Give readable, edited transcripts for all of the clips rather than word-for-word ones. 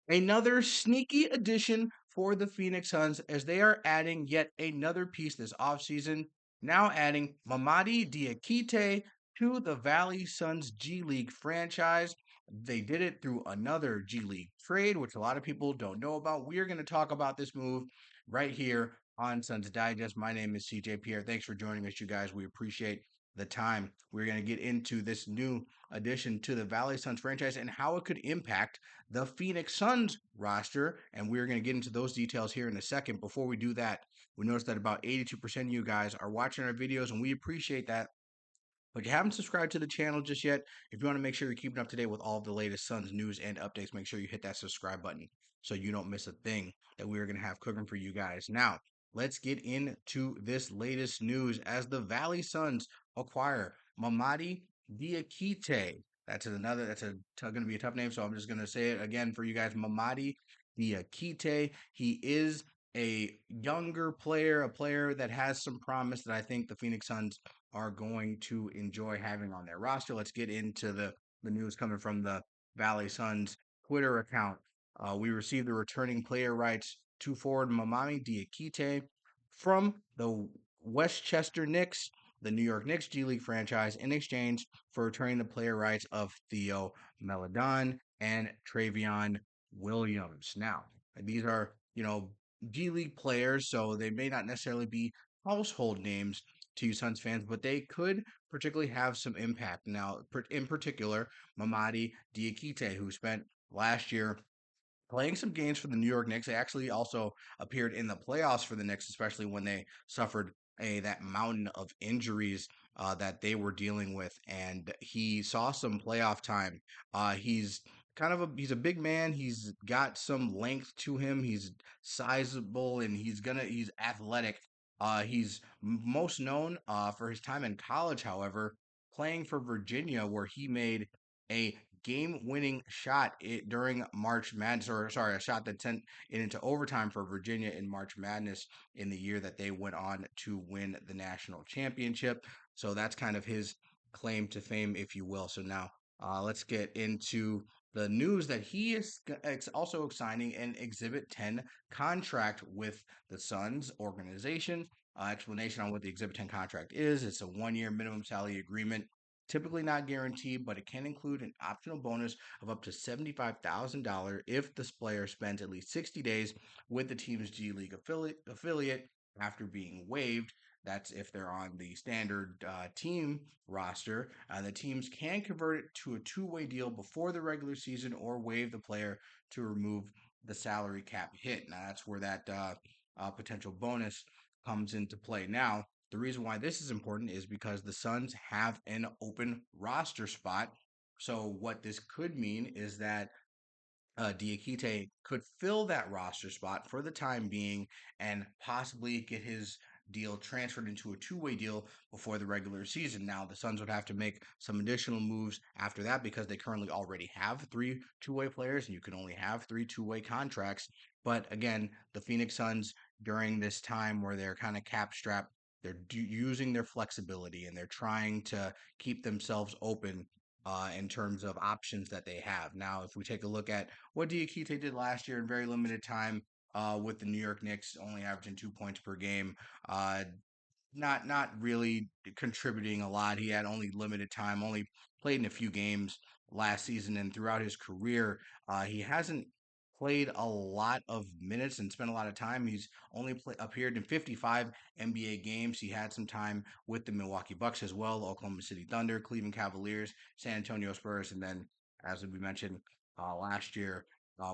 Another sneaky addition for the Phoenix Suns as they are adding yet another piece this offseason, now adding Mamadi Diakite to the Valley Suns G League franchise. They did it through another G League trade, which a lot of people don't know about. We are going to talk about this move right here on Suns Digest. My name is CJ Pierre. Thanks for joining us, you guys. We appreciate the time. We're going to get into this new addition to the Valley Suns franchise and how it could impact the Phoenix Suns roster. And we're going to get into those details here in a second. Before we do that, we noticed that about 82% of you guys are watching our videos, and we appreciate that. But you haven't subscribed to the channel just yet. If you want to make sure you're keeping up to date with all of the latest Suns news and updates, make sure you hit that subscribe button so you don't miss a thing that we're going to have cooking for you guys. Now, let's get into this latest news as the Valley Suns acquire Mamadi Diakite. That's going to be a tough name, so I'm just going to say it again for you guys. Mamadi Diakite. He is a younger player, a player that has some promise that I think the Phoenix Suns are going to enjoy having on their roster. Let's get into the news coming from the Valley Suns Twitter account. We received the returning player rights to forward Mamami Diakite from the Westchester Knicks, the New York Knicks G League franchise, in exchange for returning the player rights of Theo Meladon and Travion Williams. Now, these are, G League players, so they may not necessarily be household names to you Suns fans, but they could particularly have some impact. Now, in particular, Mamadi Diakite, who spent last year playing some games for the New York Knicks. They actually also appeared in the playoffs for the Knicks, especially when they suffered that mountain of injuries that they were dealing with, and he saw some playoff time. He's he's a big man. He's got some length to him. He's sizable and he's athletic. He's most known for his time in college, however, playing for Virginia, where he made a game-winning shot during March Madness, or sorry, a shot that sent it into overtime for Virginia in March Madness in the year that they went on to win the national championship. So that's kind of his claim to fame, if you will. So now let's get into the news that he is also signing an Exhibit 10 contract with the Suns organization. Explanation on what the Exhibit 10 contract is: it's a 1 year minimum salary agreement, typically not guaranteed, but it can include an optional bonus of up to $75,000 if the player spends at least 60 days with the team's G League affiliate after being waived. That's if they're on the standard team roster. The teams can convert it to a two-way deal before the regular season or waive the player to remove the salary cap hit. Now, that's where that potential bonus comes into play. Now, the reason why this is important is because the Suns have an open roster spot. So what this could mean is that Diakite could fill that roster spot for the time being and possibly get his deal transferred into a two-way deal before the regular season. Now, the Suns would have to make some additional moves after that because they currently already have three two-way players, and you can only have three two-way contracts. But again, the Phoenix Suns during this time where they're kind of cap strapped, they're using their flexibility and they're trying to keep themselves open in terms of options that they have. Now, if we take a look at what Diakite did last year in very limited time with the New York Knicks, only averaging 2 points per game, uh, not really contributing a lot. He had only limited time, only played in a few games last season, and throughout his career, he hasn't played a lot of minutes and spent a lot of time. He's only appeared in 55 NBA games. He had some time with the Milwaukee Bucks as well, Oklahoma City Thunder, Cleveland Cavaliers, San Antonio Spurs, and then, as we mentioned last year,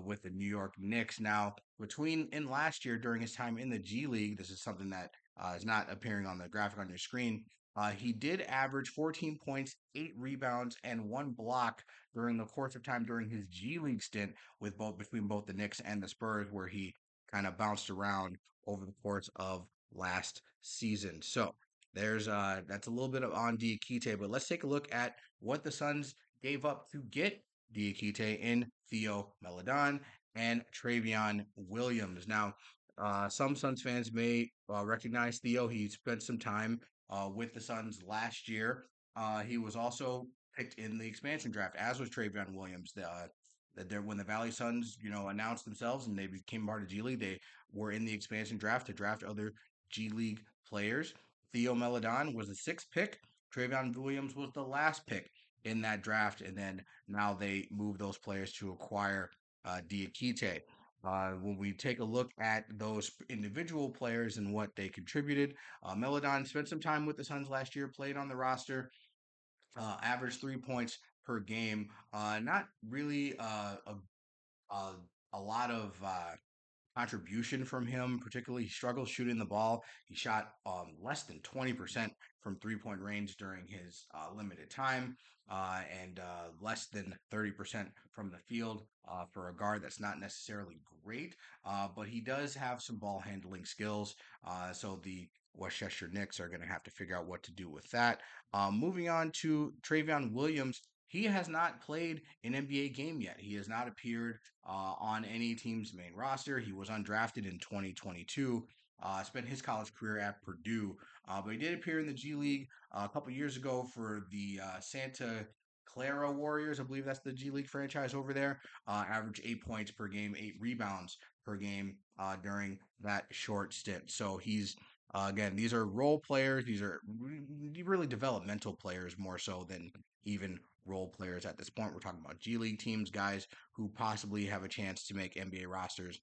with the New York Knicks. Now, between in last year during his time in the G League, this is something that is not appearing on the graphic on your screen. He did average 14 points, 8 rebounds, and 1 block during the course of time during his G League stint with both between both the Knicks and the Spurs, where he kind of bounced around over the course of last season. So there's that's a little bit of on Diakite, but let's take a look at what the Suns gave up to get Diakite in Theo Meladon and Travion Williams. Now, some Suns fans may recognize Theo. He spent some time with the Suns last year. He was also picked in the expansion draft, as was Travion Williams. that when the Valley Suns, announced themselves and they became part of G League, they were in the expansion draft to draft other G League players. Theo Meladon was the sixth pick. Travion Williams was the last pick in that draft, and then now they moved those players to acquire Diakite. When we take a look at those individual players and what they contributed, Meladon spent some time with the Suns last year, played on the roster, averaged 3 points per game. Not really a, a lot of contribution from him. Particularly, he struggles shooting the ball. He shot less than 20% from 3 point range during his limited time, and less than 30% from the field for a guard. That's not necessarily great, but he does have some ball handling skills. So the Westchester Knicks are going to have to figure out what to do with that. Moving on to Travion Williams. He has not played an NBA game yet. He has not appeared on any team's main roster. He was undrafted in 2022. Spent his college career at Purdue, but he did appear in the G League a couple years ago for the Santa Clara Warriors. I believe that's the G League franchise over there. Averaged 8 points per game, 8 rebounds per game during that short stint. So he's again, these are role players. These are really developmental players more so than even role players at this point. We're talking about G League teams, guys who possibly have a chance to make NBA rosters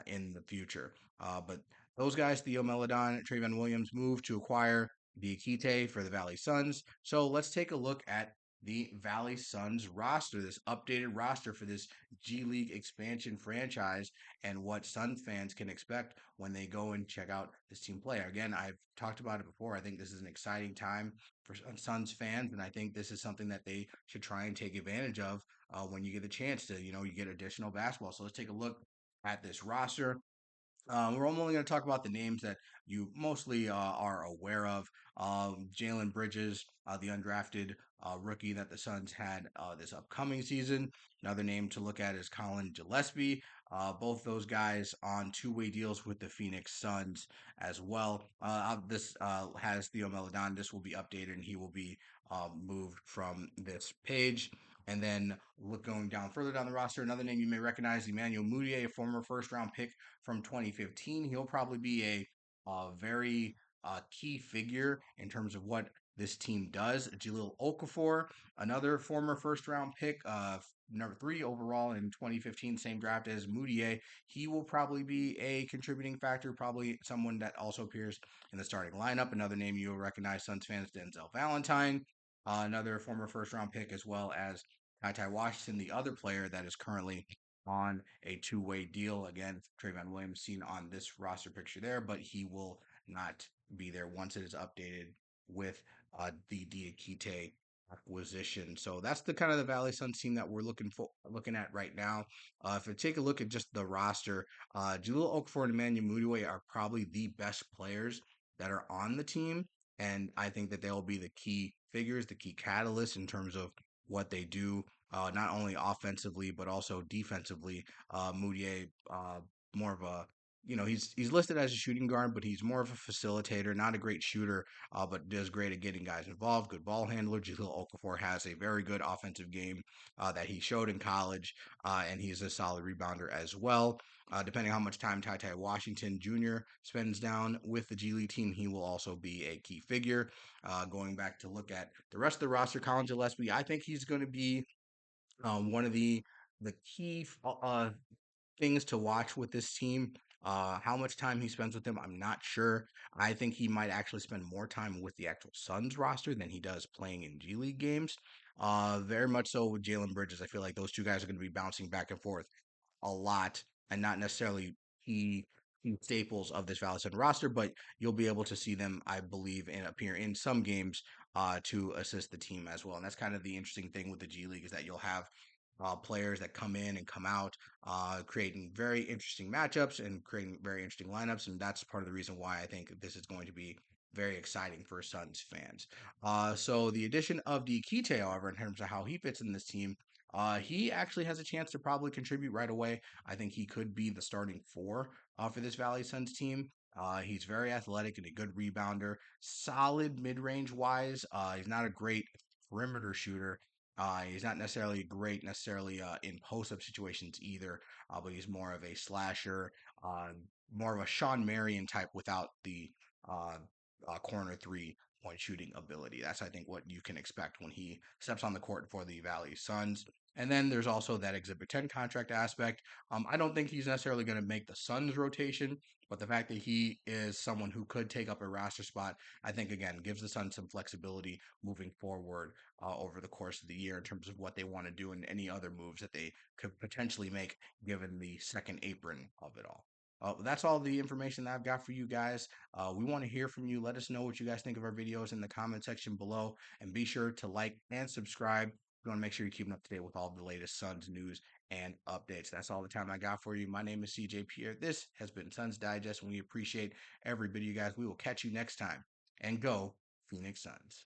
in the future. But those guys, Theo Meladon, Trayvon Williams, moved to acquire Diakite for the Valley Suns. So let's take a look at the Valley Suns roster, this updated roster for this G League expansion franchise, and what Suns fans can expect when they go and check out this team play. Again, I've talked about it before. I think this is an exciting time for Suns fans, and I think this is something that they should try and take advantage of when you get the chance to, you get additional basketball. So let's take a look at this roster. We're only going to talk about the names that you mostly are aware of. Jalen Bridges, the undrafted rookie that the Suns had this upcoming season. Another name to look at is Colin Gillespie. Both those guys on two-way deals with the Phoenix Suns as well. This has Theo Meladon. This will be updated and he will be moved from this page. And then going down further down the roster, another name you may recognize, Emmanuel Mudiay, a former first-round pick from 2015. He'll probably be a very key figure in terms of what this team does. Jaleel Okafor, another former first round pick, number 3 overall in 2015, same draft as Moutier. He will probably be a contributing factor, probably someone that also appears in the starting lineup. Another name you'll recognize, Suns fans, Denzel Valentine, another former first round pick, as well as Ty Washington, the other player that is currently on a two-way deal. Again, Trayvon Williams seen on this roster picture there, but he will not be there once it is updated with the Diakite acquisition. So that's the kind of the Valley Suns team that we're looking at right now. If you take a look at just the roster, Jaleel Okafor and Emmanuel Mudiay are probably the best players that are on the team, and I think that they'll be the key figures, the key catalysts in terms of what they do, not only offensively but also defensively. Moutier, more of a he's listed as a shooting guard, but he's more of a facilitator, not a great shooter, but does great at getting guys involved. Good ball handler. Jaleel Okafor has a very good offensive game that he showed in college, and he's a solid rebounder as well. Depending on how much time Ty Washington Jr. spends down with the G League team, he will also be a key figure. Going back to look at the rest of the roster, Colin Gillespie, I think he's going to be one of the key things to watch with this team. How much time he spends with them, I'm not sure. I think he might actually spend more time with the actual Suns roster than he does playing in G League games. Very much so with Jalen Bridges. I feel like those two guys are going to be bouncing back and forth a lot and not necessarily key key staples of this Valley roster, but you'll be able to see them, I believe, and appear in some games to assist the team as well. And that's kind of the interesting thing with the G League is that you'll have players that come in and come out, creating very interesting matchups and creating very interesting lineups. And that's part of the reason why I think this is going to be very exciting for Suns fans. So the addition of Diakite, however, in terms of how he fits in this team, he actually has a chance to probably contribute right away. I think he could be the starting four for this Valley Suns team. He's very athletic and a good rebounder, solid mid range wise. He's not a great perimeter shooter. He's not necessarily great necessarily in post-up situations either, but he's more of a slasher, uh, more of a Sean Marion type without the uh, corner three-point shooting ability. That's I think what you can expect when he steps on the court for the Valley Suns. And then there's also that Exhibit 10 contract aspect. I don't think he's necessarily going to make the Suns rotation, but the fact that he is someone who could take up a roster spot, I think again gives the Suns some flexibility moving forward over the course of the year in terms of what they want to do and any other moves that they could potentially make given the second apron of it all. That's all the information that I've got for you guys. We want to hear from you. Let us know what you guys think of our videos in the comment section below. And be sure to like and subscribe. We want to make sure you're keeping up to date with all the latest Suns news and updates. That's all the time I got for you. My name is CJ Pierre. This has been Suns Digest, and we appreciate every bit of you guys. We will catch you next time. And go, Phoenix Suns.